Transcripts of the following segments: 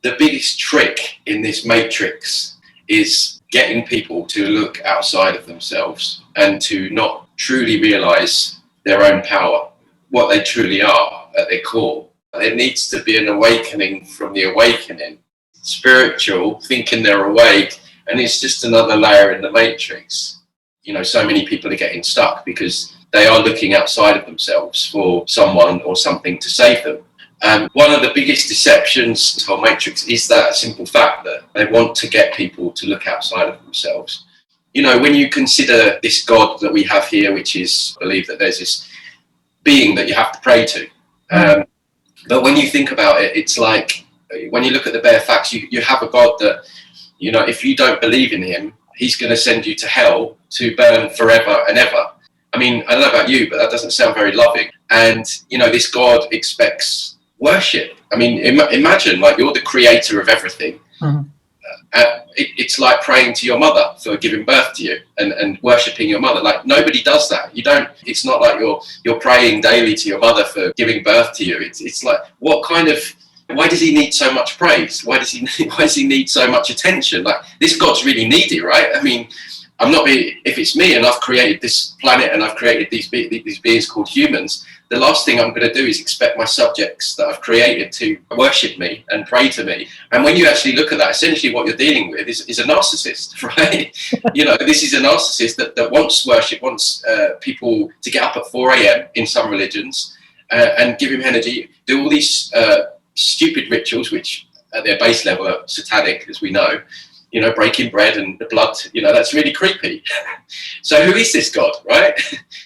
the biggest trick in this matrix is getting people to look outside of themselves and to not truly realize their own power, what they truly are at their core. There needs to be an awakening from the awakening. Spiritual, thinking they're awake, and it's just another layer in the matrix. You know, so many people are getting stuck because they are looking outside of themselves for someone or something to save them. One of the biggest deceptions in the whole matrix is that simple fact that they want to get people to look outside of themselves. You know, when you consider this God that we have here, which is, I believe that there's this being that you have to pray to. But when you think about it, it's like, when you look at the bare facts, you have a God that, you know, if you don't believe in him, he's going to send you to hell to burn forever and ever. I mean, I don't know about you, but that doesn't sound very loving. And, you know, this God expects worship. I mean, imagine, like, you're the creator of everything. It's like praying to your mother for giving birth to you and worshipping your mother. Like, nobody does that. You don't. It's not like you're praying daily to your mother for giving birth to you. It's like, what kind of, why does he need so much praise? Why does he need so much attention? Like, this God's really needy, right? I mean, if it's me and I've created this planet and I've created these beings called humans, the last thing I'm going to do is expect my subjects that I've created to worship me and pray to me. And when you actually look at that, essentially what you're dealing with is a narcissist, right? You know, this is a narcissist that wants worship, wants people to get up at 4 a.m. in some religions and give him energy, do all these stupid rituals, which at their base level are satanic, as we know. You know, breaking bread and the blood, you know, that's really creepy. So who is this God, right?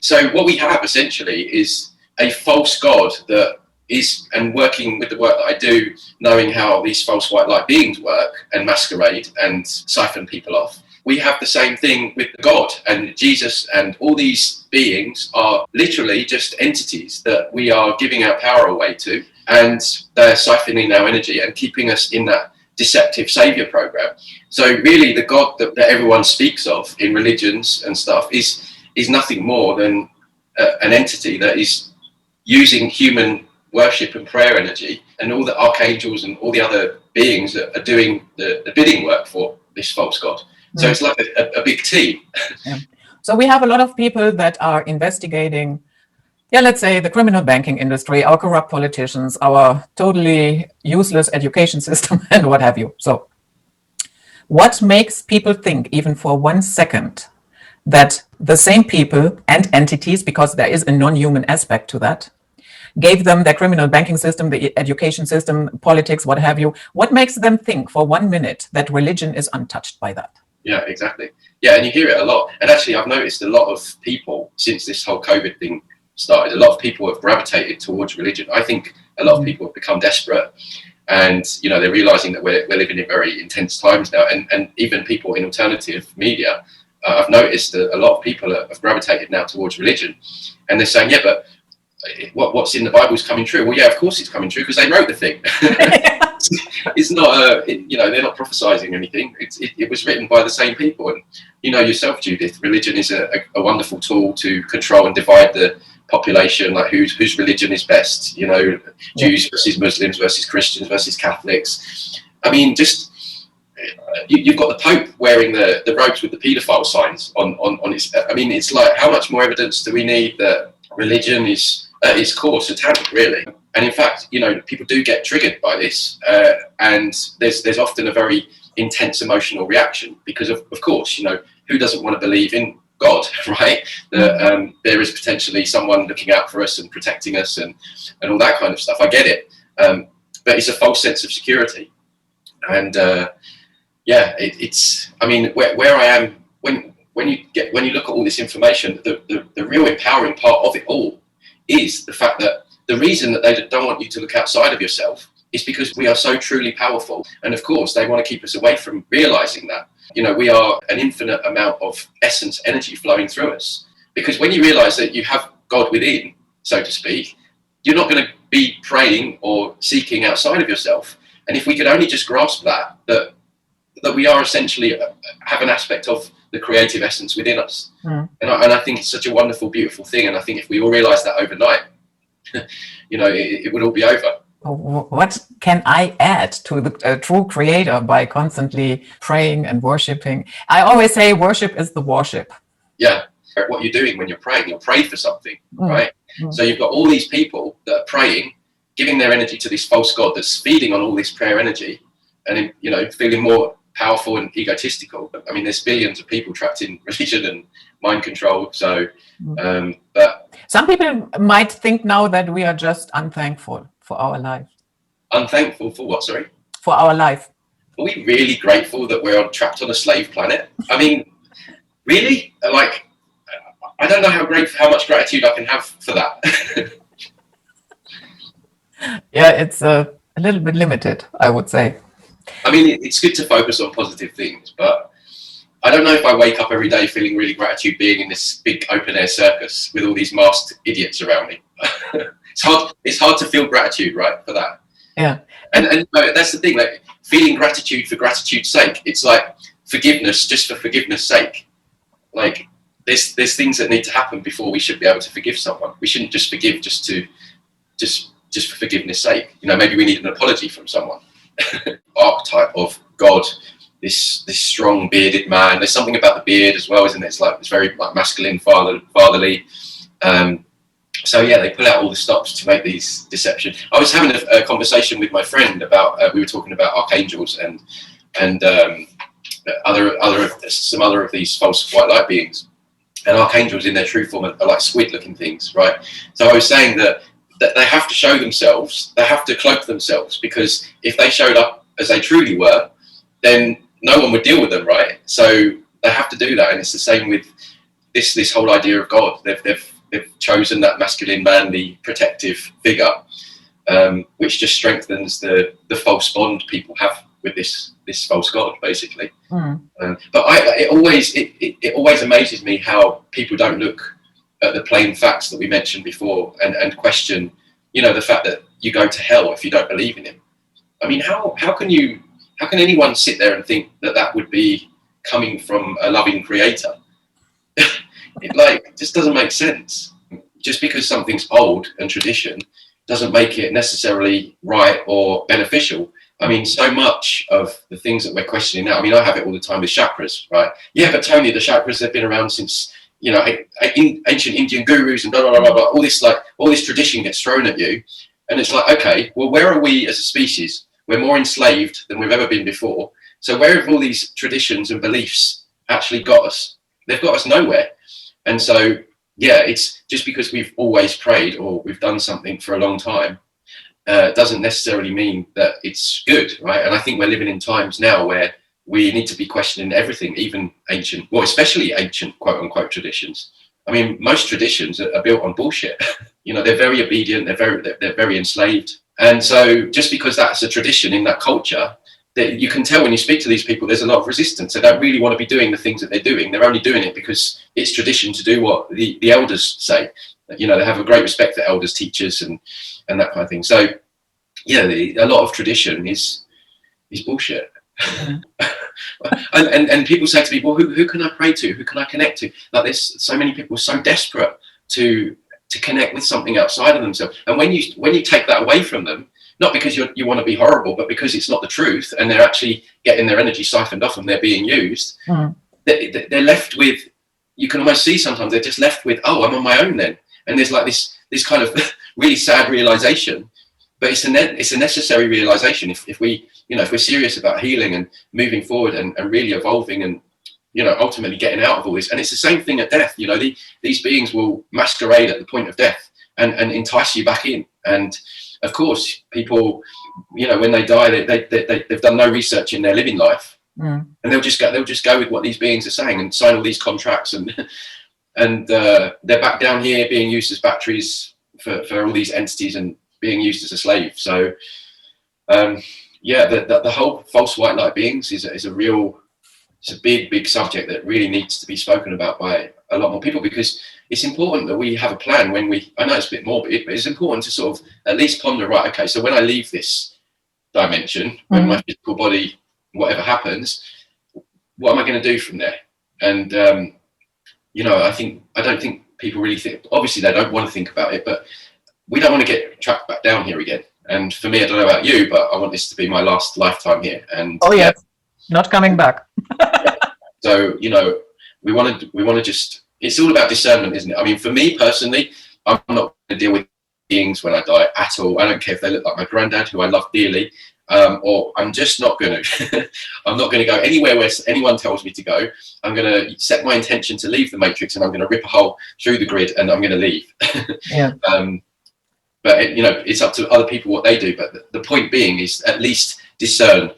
So what we have essentially is a false God that is, and working with the work that I do, knowing how these false white light beings work and masquerade and siphon people off. We have the same thing with God and Jesus, and all these beings are literally just entities that we are giving our power away to, and they're siphoning our energy and keeping us in that deceptive savior program. So really the God that everyone speaks of in religions and stuff is nothing more than an entity that is using human worship and prayer energy, and all the archangels and all the other beings that are doing the bidding work for this false God. So it's like a big team. Yeah. So we have a lot of people that are investigating, let's say the criminal banking industry, our corrupt politicians, our totally useless education system, and what have you. So what makes people think, even for 1 second, that the same people and entities, because there is a non-human aspect to that, gave them their criminal banking system, the education system, politics, what have you? What makes them think for 1 minute that religion is untouched by that? Yeah, exactly. Yeah, and you hear it a lot. And actually, I've noticed a lot of people, since this whole COVID thing started, a lot of people have gravitated towards religion. I think a lot of people have become desperate, and, you know, they're realizing that we're living in very intense times now. And even people in alternative media, I've noticed that a lot of people have gravitated now towards religion, and they're saying, yeah, but what's in the Bible is coming true. Well, yeah, of course it's coming true, because they wrote the thing. It's not, you know, they're not prophesizing anything. It was written by the same people. And you know yourself, Judith, religion is a wonderful tool to control and divide the population, like whose religion is best, you know, Jews versus Muslims versus Christians versus Catholics. I mean, just you've got the Pope wearing the robes with the paedophile signs on his. I mean, it's like, how much more evidence do we need that religion is at its core satanic, really? And in fact, you know, people do get triggered by this, and there's often a very intense emotional reaction, because of course, you know, who doesn't want to believe in God, right? That there is potentially someone looking out for us and protecting us and all that kind of stuff. I get it, but it's a false sense of security. And it's. I mean, where I am when you look at all this information, the real empowering part of it all is the fact that the reason that they don't want you to look outside of yourself is because we are so truly powerful. And of course, they want to keep us away from realizing that. You know, we are an infinite amount of essence, energy flowing through us. Because when you realize that you have God within, so to speak, you're not going to be praying or seeking outside of yourself. And if we could only just grasp that we are essentially have an aspect of the creative essence within us. And I think it's such a wonderful, beautiful thing. And I think if we all realize that overnight, you know, it would all be over. what can I add to the true creator by constantly praying and worshiping? I always say worship is the worship. Yeah. What you're doing when you're praying, you'll pray for something, right? Mm. So you've got all these people that are praying, giving their energy to this false god that's feeding on all this prayer energy, and feeling more powerful and egotistical. I mean, there's billions of people trapped in religion and mind control. So, but some people might think now that we are just unthankful for our life. Unthankful for what? Sorry. For our life. Are we really grateful that we're trapped on a slave planet? I mean, really? Like, I don't know how much gratitude I can have for that. Yeah, it's a little bit limited, I would say. I mean, it's good to focus on positive things, but I don't know if I wake up every day feeling really gratitude being in this big open air circus with all these masked idiots around me. It's hard to feel gratitude, right, for that. Yeah. And that's the thing, like feeling gratitude for gratitude's sake. It's like forgiveness just for forgiveness' sake. Like there's things that need to happen before we should be able to forgive someone. We shouldn't just forgive just for forgiveness' sake. Maybe we need an apology from someone. Archetype of God, this strong bearded man. There's something about the beard as well, isn't it? It's very like masculine, fatherly. So yeah, they pull out all the stops to make these deceptions. I was having a conversation with my friend about we were talking about archangels and some other of these false white light beings, and archangels in their true form are like squid-looking things, right? So I was saying that they have to show themselves, they have to cloak themselves, because if they showed up as they truly were, then no one would deal with them, right? So they have to do that, and it's the same with this whole idea of God. They've chosen that masculine, manly, protective figure, which just strengthens the false bond people have with this false God, basically. But it always amazes me how people don't look at the plain facts that we mentioned before and question, the fact that you go to hell if you don't believe in him. I mean, how can anyone sit there and think that would be coming from a loving creator? It just doesn't make sense. Just because something's old and tradition doesn't make it necessarily right or beneficial. I mean, so much of the things that we're questioning now, I mean, I have it all the time with chakras, right? Yeah, but Tony, the chakras, they've been around since, ancient Indian gurus and blah, blah, blah, blah, blah. All this tradition gets thrown at you. And it's like, okay, well, where are we as a species? We're more enslaved than we've ever been before. So where have all these traditions and beliefs actually got us? They've got us nowhere. And so, yeah, it's just because we've always prayed or we've done something for a long time, doesn't necessarily mean that it's good, right? And I think we're living in times now where we need to be questioning everything, even ancient, well, especially ancient quote unquote traditions. I mean, most traditions are built on bullshit. They're very obedient, they're very enslaved. And so just because that's a tradition in that culture, that you can tell when you speak to these people, there's a lot of resistance. They don't really want to be doing the things that they're doing. They're only doing it because it's tradition to do what the elders say. They have a great respect for elders, teachers, and that kind of thing. So, yeah, a lot of tradition is bullshit. and people say to me, well, who can I pray to? Who can I connect to? Like, there's so many people so desperate to connect with something outside of themselves. And when you take that away from them, not because you want to be horrible, but because it's not the truth, and they're actually getting their energy siphoned off and they're being used, they're left with, you can almost see sometimes they're just left with, oh, I'm on my own then. And there's like this kind of really sad realization, but it's a necessary realization if we're serious about healing and moving forward and really evolving and, ultimately getting out of all this. And it's the same thing at death. These beings will masquerade at the point of death and entice you back in. And of course, people, when they die, they've done no research in their living life, and they'll just go with what these beings are saying and sign all these contracts, and they're back down here being used as batteries for all these entities and being used as a slave. So, the whole false white light beings is a big subject that really needs to be spoken about by a lot more people, because it's important that we have a plan I know it's a bit morbid, but it's important to sort of at least ponder, right, okay, so when I leave this dimension, when my physical body, whatever happens, what am I going to do from there? And, I don't think people really think, obviously they don't want to think about it, but we don't want to get trapped back down here again. And for me, I don't know about you, but I want this to be my last lifetime here. And Oh yes, not coming back. so, we want to just, it's all about discernment, isn't it? I mean, for me personally, I'm not going to deal with beings when I die at all. I don't care if they look like my granddad, who I love dearly, or I'm just not going to. I'm not going to go anywhere where anyone tells me to go. I'm going to set my intention to leave the matrix, and I'm going to rip a hole through the grid, and I'm going to leave. Yeah. But it's up to other people what they do. But the point being is at least discern.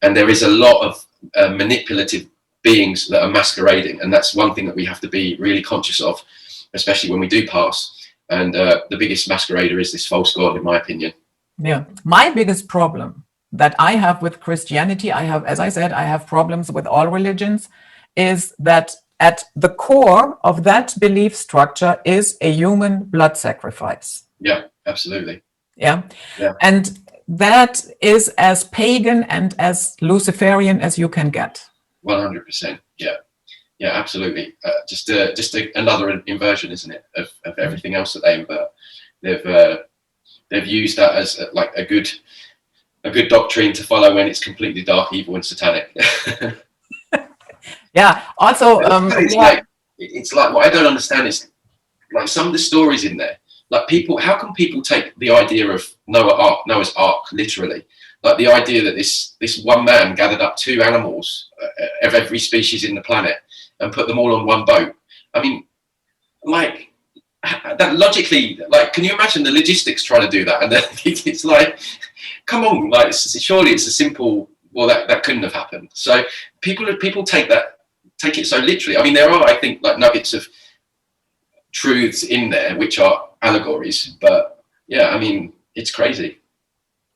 And there is a lot of manipulative beings that are masquerading, and that's one thing that we have to be really conscious of, especially when we do pass. And the biggest masquerader is this false god, in my opinion. Yeah, my biggest problem that I have with Christianity, as I said, I have problems with all religions, is that at the core of that belief structure is a human blood sacrifice. Yeah, absolutely. Yeah. And that is as pagan and as Luciferian as you can get. 100%. Yeah, absolutely. Just another inversion, isn't it, of everything else that they invert. They've used that as like a good doctrine to follow when it's completely dark, evil, and satanic. Yeah. Also, it's like what I don't understand is like some of the stories in there. Like how can people take the idea of Noah's Ark literally? Like the idea that this one man gathered up 2 animals of every species in the planet and put them all on one boat. I mean, like that logically, like, can you imagine the logistics trying to do that? And then it's like, come on, like surely it's a simple. Well, that couldn't have happened. So people take it so literally. I mean, there are, I think, like nuggets of truths in there which are allegories, but yeah, I mean, it's crazy.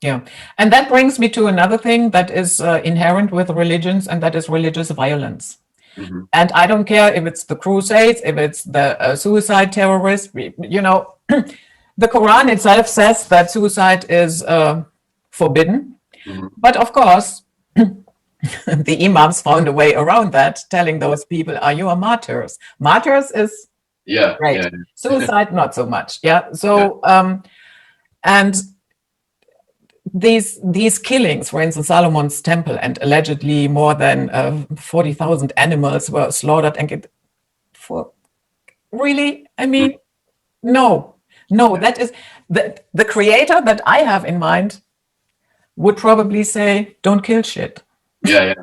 Yeah, and that brings me to another thing that is inherent with religions, and that is religious violence. Mm-hmm. And I don't care if it's the Crusades, if it's the suicide terrorists. The Quran itself says that suicide is forbidden. Mm-hmm. But of course, the imams found a way around that, telling those people, you are martyrs. Martyrs is great. Yeah. Suicide, not so much. Yeah. So, and these killings, for instance, Solomon's temple, and allegedly more than 40,000 animals were slaughtered, and really, I mean, no, that is the creator that I have in mind would probably say, don't kill shit. Yeah.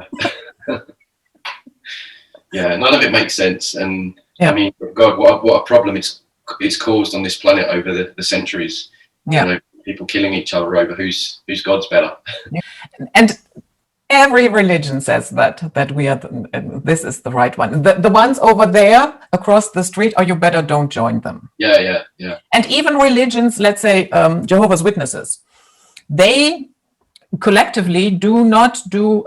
Yeah, none of it makes sense. And I mean, God, what a problem it's caused on this planet over the centuries. Yeah. People killing each other over whose God's better. And every religion says that we are this is the right one. The ones over there across the street, you better don't join them. Yeah. And even religions, let's say Jehovah's Witnesses, they collectively do not do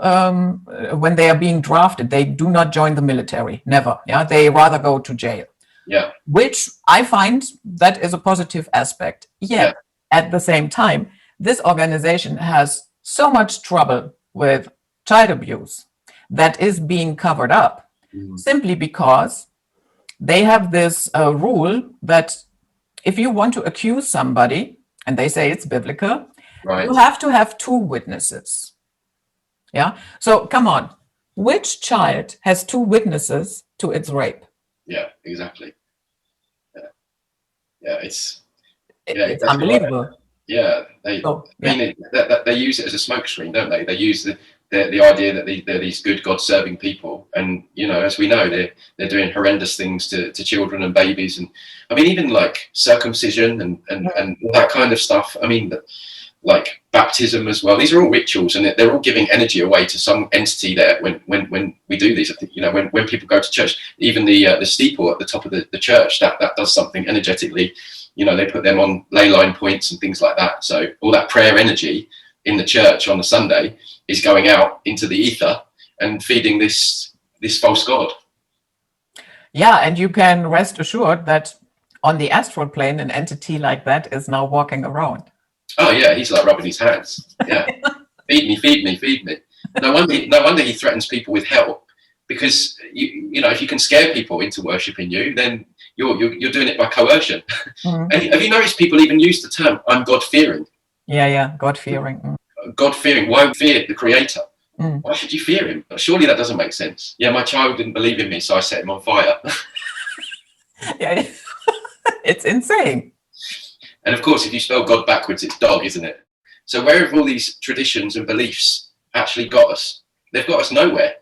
when they are being drafted, they do not join the military. Never. Yeah, they rather go to jail. Yeah. Which I find that is a positive aspect. Yet, at the same time, this organization has so much trouble with child abuse that is being covered up simply because they have this rule that if you want to accuse somebody, and they say it's biblical, you have to have 2 witnesses. Yeah. So come on, which child has 2 witnesses to its rape? Yeah, exactly. Yeah, it's unbelievable. Right. Yeah, they use it as a smokescreen, don't they? They use the idea that they're these good God-serving people, and as we know, they're doing horrendous things to children and babies, and I mean even like circumcision and that kind of stuff. I mean, like baptism as well. These are all rituals, and they're all giving energy away to some entity there. When we do these, I think when people go to church, even the steeple at the top of the church that does something energetically. They put them on ley line points and things like that. So all that prayer energy in the church on a Sunday is going out into the ether and feeding this false god. Yeah, and you can rest assured that on the astral plane, an entity like that is now walking around. Oh yeah, he's like rubbing his hands. Yeah, feed me. No wonder he threatens people with hell, because if you can scare people into worshiping you, then You're doing it by coercion. Mm. Have you noticed people even use the term "I'm God-fearing"? Yeah, God-fearing. God-fearing. Why fear the Creator? Mm. Why should you fear him? Surely that doesn't make sense. Yeah, my child didn't believe in me, so I set him on fire. Yeah, it's insane. And of course, if you spell God backwards, it's dog, isn't it? So where have all these traditions and beliefs actually got us? They've got us nowhere.